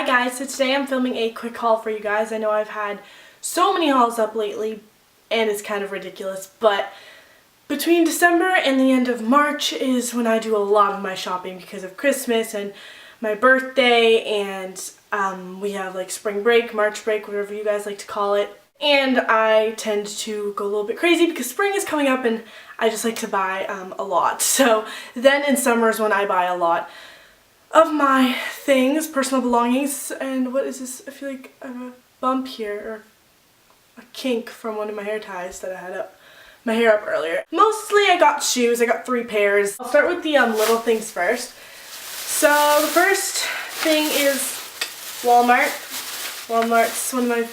Hi guys, so today I'm filming a quick haul for you guys. I know I've had so many hauls up lately and it's kind of ridiculous, but between December and the end of March is when I do a lot of my shopping because of Christmas and my birthday, and we have like spring break, March break, whatever you guys like to call it. And I tend to go a little bit crazy because spring is coming up and I just like to buy a lot. So then in summer is when I buy a lot of my things, personal belongings. And what is this? I feel like I have a bump here, or a kink from one of my hair ties that I had my hair up earlier. Mostly I got shoes. I got 3 pairs. I'll start with the little things first. So the first thing is Walmart. Walmart's one of my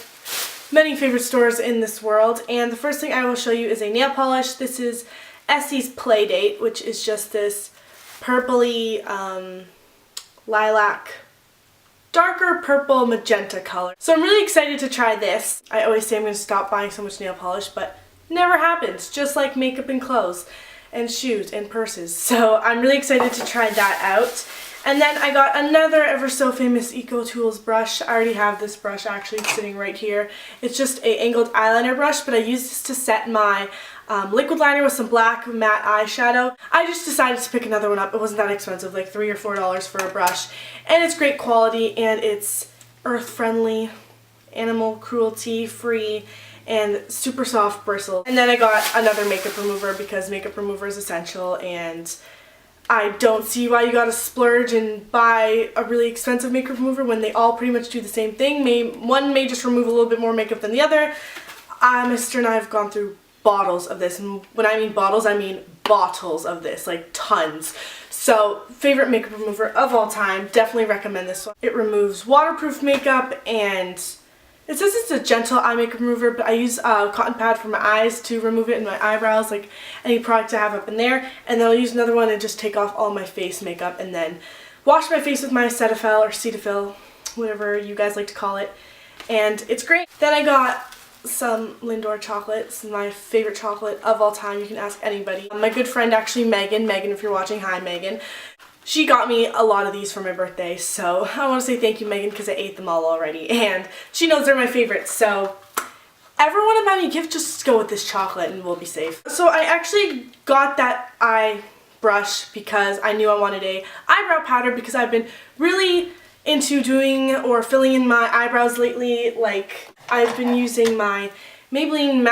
many favorite stores in this world, and the first thing I will show you is a nail polish. This is Essie's Playdate, which is just this purpley lilac, darker purple magenta color. So I'm really excited to try this. I always say I'm going to stop buying so much nail polish, but never happens, just like makeup and clothes and shoes and purses. So I'm really excited to try that out. And then I got another ever so famous Eco Tools brush. I already have this brush actually sitting right here. It's just a angled eyeliner brush, but I used this to set my liquid liner with some black matte eyeshadow. I just decided to pick another one up. It wasn't that expensive, like $3 or $4 for a brush. And it's great quality, and it's earth friendly, animal cruelty free, and super soft bristles. And then I got another makeup remover because makeup remover is essential, and I don't see why you gotta splurge and buy a really expensive makeup remover when they all pretty much do the same thing. One may just remove a little bit more makeup than the other. My sister and I have gone through bottles of this, and when I mean bottles, I mean bottles of this, like tons. So, favorite makeup remover of all time, definitely recommend this one. It removes waterproof makeup, and it says it's a gentle eye makeup remover, but I use a cotton pad for my eyes to remove it in my eyebrows, like any product I have up in there. And then I'll use another one and just take off all my face makeup and then wash my face with my Cetaphil or Cetaphil, whatever you guys like to call it. And it's great. Then I got some Lindor chocolates, my favorite chocolate of all time. You can ask anybody. My good friend actually, Megan, if you're watching, hi Megan. She got me a lot of these for my birthday, so I want to say thank you, Megan, because I ate them all already, and she knows they're my favorites. So ever want to buy me a gift, just go with this chocolate and we'll be safe. So I actually got that eye brush because I knew I wanted a eyebrow powder, because I've been really into doing or filling in my eyebrows lately. Like, I've been using my Maybelline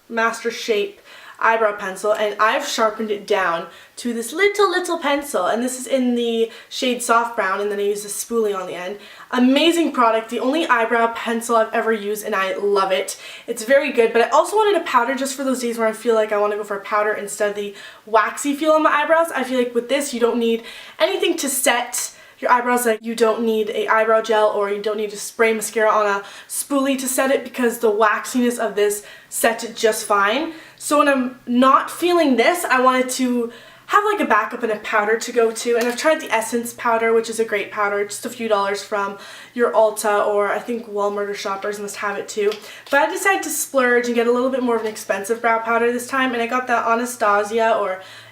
Master Shape eyebrow pencil, and I've sharpened it down to this little pencil, and this is in the shade soft brown, and then I use a spoolie on the end. Amazing product, the only eyebrow pencil I've ever used, and I love it. It's very good, but I also wanted a powder just for those days where I feel like I want to go for a powder instead of the waxy feel on my eyebrows. I feel like with this you don't need anything to set your eyebrows, like you don't need a eyebrow gel, or you don't need to spray mascara on a spoolie to set it, because the waxiness of this sets it just fine. So when I'm not feeling this, I wanted to have like a backup and a powder to go to, and I've tried the Essence powder, which is a great powder, just a few dollars from your Ulta, or I think Walmart or Shoppers must have it too. But I decided to splurge and get a little bit more of an expensive brow powder this time, and I got the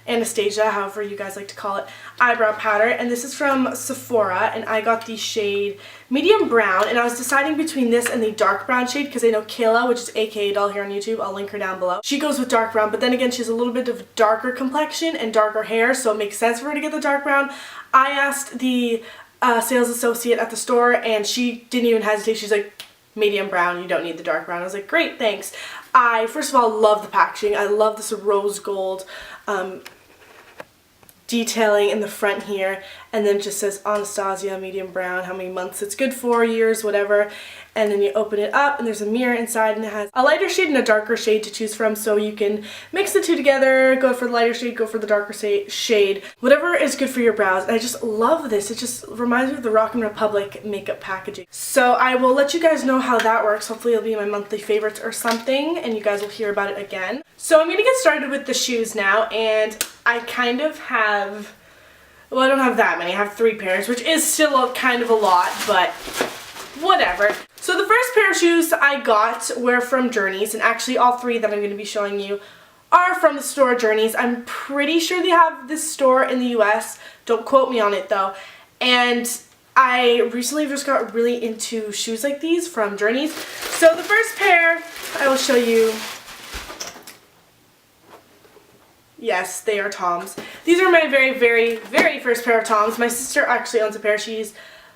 Anastasia, however you guys like to call it, eyebrow powder, and this is from Sephora, and I got the shade medium brown, and I was deciding between this and the dark brown shade because I know Kayla, which is aka Doll here on YouTube, I'll link her down below. She goes with dark brown, but then again she has a little bit of darker complexion and darker hair, so it makes sense for her to get the dark brown. I asked the sales associate at the store, and she didn't even hesitate. She's like, medium brown, you don't need the dark brown. I was like, great, thanks. I first of all love the packaging. I love this rose gold detailing in the front here, and then it just says Anastasia medium brown, how many months it's good for, years, whatever. And then you open it up and there's a mirror inside, and it has a lighter shade and a darker shade to choose from, so you can mix the two together, go for the lighter shade, go for the darker shade, whatever is good for your brows. And I just love this. It just reminds me of the Rockin' Republic makeup packaging. So I will let you guys know how that works. Hopefully it'll be my monthly favorites or something, and you guys will hear about it again. So I'm going to get started with the shoes now, and I kind of have, well, I don't have that many. I have 3 pairs, which is still kind of a lot, but whatever. So the first pair of shoes I got were from Journeys, and actually all 3 that I'm going to be showing you are from the store Journeys. I'm pretty sure they have this store in the US. Don't quote me on it though. And I recently just got really into shoes like these from Journeys. So the first pair I will show you, yes, they are Toms. These are my very first pair of Toms. My sister actually owns a pair. She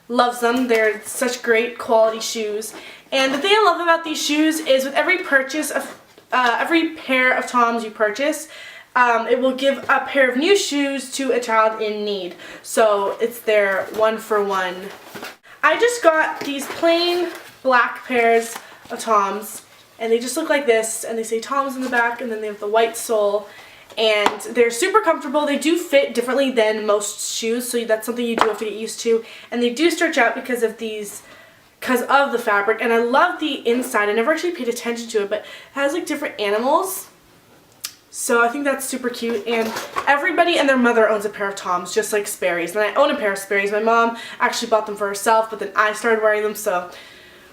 loves them. They're such great quality shoes. And the thing I love about these shoes is with every purchase of every pair of Toms you purchase, it will give a pair of new shoes to a child in need. So it's their 1-for-1. I just got these plain black pairs of Toms, and they just look like this, and they say Toms in the back, and then they have the white sole, and they're super comfortable. They do fit differently than most shoes, so that's something you do have to get used to, and they do stretch out because of the fabric. And I love the inside. I never actually paid attention to it, but it has like different animals. So I think that's super cute, and everybody and their mother owns a pair of Toms, just like Sperry's. And I own a pair of Sperry's. My mom actually bought them for herself, but then I started wearing them, so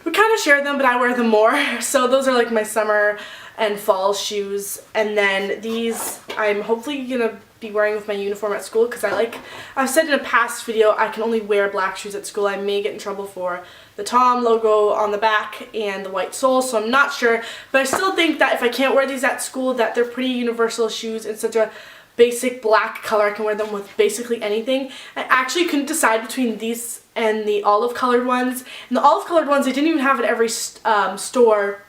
we kind of share them, but I wear them more. So those are like my summer and fall shoes. And then these I'm hopefully gonna be wearing with my uniform at school, because I've said in a past video, I can only wear black shoes at school. I may get in trouble for the Tom logo on the back and the white sole, so I'm not sure, but I still think that if I can't wear these at school, that they're pretty universal shoes in such a basic black color. I can wear them with basically anything. I actually couldn't decide between these and the olive colored ones, and the olive colored ones they didn't even have at every store,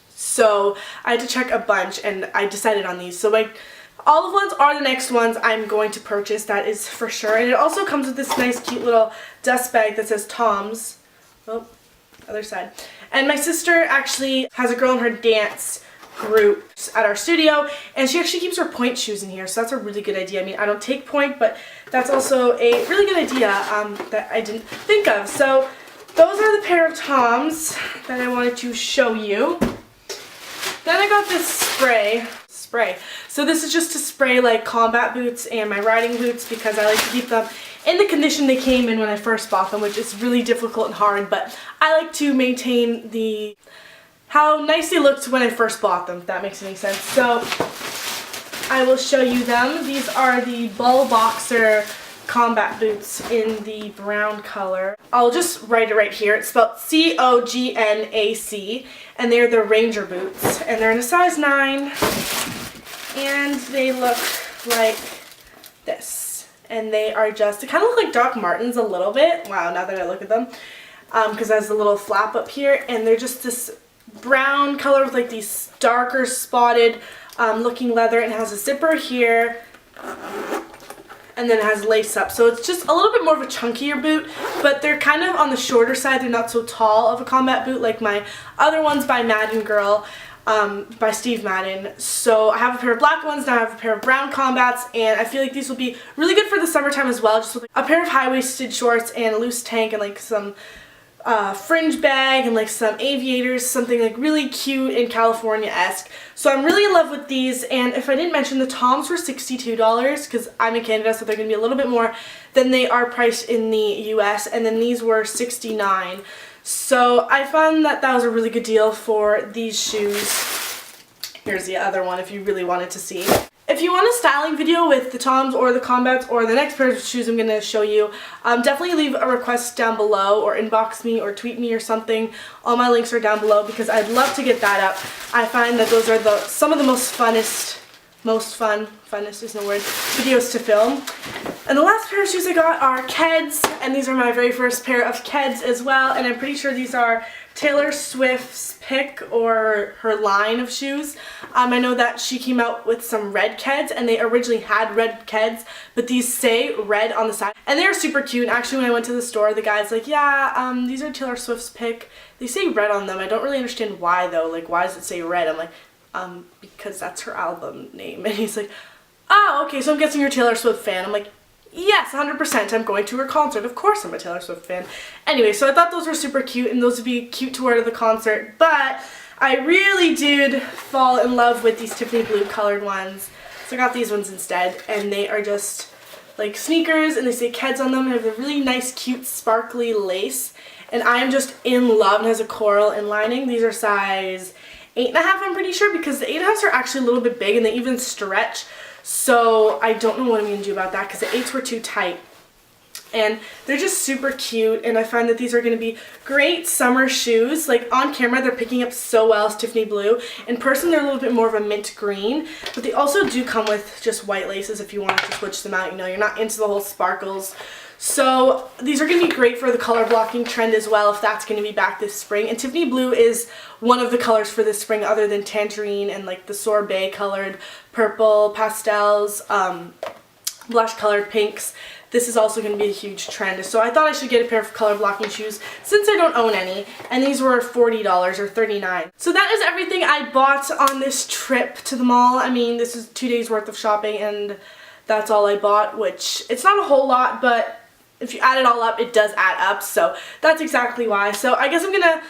so I had to check a bunch, and I decided on these. So my olive ones are the next ones I'm going to purchase, that is for sure. And it also comes with this nice cute little dust bag that says Toms. Oh, other side. And my sister actually has a girl in her dance group at our studio, and she actually keeps her point shoes in here, so that's a really good idea. I mean, I don't take point, but that's also a really good idea that I didn't think of. So those are the pair of Toms that I wanted to show you. Then I got this spray. So this is just to spray like combat boots and my riding boots, because I like to keep them in the condition they came in when I first bought them, which is really difficult and hard, but I like to maintain how nice they looked when I first bought them, if that makes any sense. So I will show you them. These are the Bull Boxer combat boots in the brown color. I'll just write it right here. It's spelled COGNAC, and they're the Ranger boots, and they're in a size 9, and they look like this. And they kind of look like Doc Martens a little bit. Wow, now that I look at them, because it has a little flap up here, and they're just this brown color with like these darker spotted looking leather, and it has a zipper here, and then it has lace up. So it's just a little bit more of a chunkier boot, but they're kind of on the shorter side. They're not so tall of a combat boot like my other ones by Madden Girl, by Steve Madden. So I have a pair of black ones, now I have a pair of brown combats, and I feel like these will be really good for the summertime as well, just with like a pair of high-waisted shorts and a loose tank and like some fringe bag and like some aviators, something like really cute and California-esque. So I'm really in love with these, and if I didn't mention, the Toms were $62 because I'm in Canada, so they're going to be a little bit more than they are priced in the US, and then these were $69. So I found that that was a really good deal for these shoes. Here's the other one if you really wanted to see. If you want a styling video with the Toms or the Combats or the next pair of shoes I'm going to show you, definitely leave a request down below or inbox me or tweet me or something. All my links are down below because I'd love to get that up. I find that those are some of the funnest isn't a word, videos to film. And the last pair of shoes I got are Keds, and these are my very first pair of Keds as well, and I'm pretty sure these are Taylor Swift's pick or her line of shoes. I know that she came out with some red Keds, and they originally had red Keds, but these say red on the side, and they're super cute. Actually, when I went to the store, the guy's like, yeah, these are Taylor Swift's pick. They say red on them. I don't really understand why though, like why does it say red? I'm like, because that's her album name. And he's like, oh, okay, so I'm guessing you're a Taylor Swift fan. I'm like, yes, 100%. I'm going to her concert. Of course I'm a Taylor Swift fan. Anyway, so I thought those were super cute, and those would be cute to wear to the concert, but I really did fall in love with these Tiffany blue colored ones. So I got these ones instead, and they are just like sneakers, and they say Keds on them, and have a really nice, cute, sparkly lace, and I am just in love. And has a coral inlining. These are size 8.5, I'm pretty sure, because the 8.5s are actually a little bit big, and they even stretch. So I don't know what I'm going to do about that because the 8s were too tight. And they're just super cute, and I find that these are going to be great summer shoes. Like on camera they're picking up so well as Tiffany blue. In person they're a little bit more of a mint green, but they also do come with just white laces if you want to switch them out. You know, you're not into the whole sparkles. So these are going to be great for the color blocking trend as well, if that's going to be back this spring. And Tiffany blue is one of the colors for this spring, other than tangerine and like the sorbet colored purple pastels, blush colored pinks. This is also going to be a huge trend. So I thought I should get a pair of color blocking shoes since I don't own any, and these were $40 or $39. So that is everything I bought on this trip to the mall. I mean, this is 2 days worth of shopping, and that's all I bought, which it's not a whole lot, but if you add it all up, it does add up, so that's exactly why. So I guess I'm gonna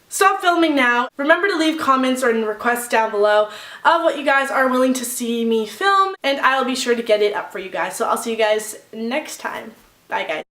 stop filming now. Remember to leave comments or requests down below of what you guys are willing to see me film, and I'll be sure to get it up for you guys. So I'll see you guys next time. Bye guys.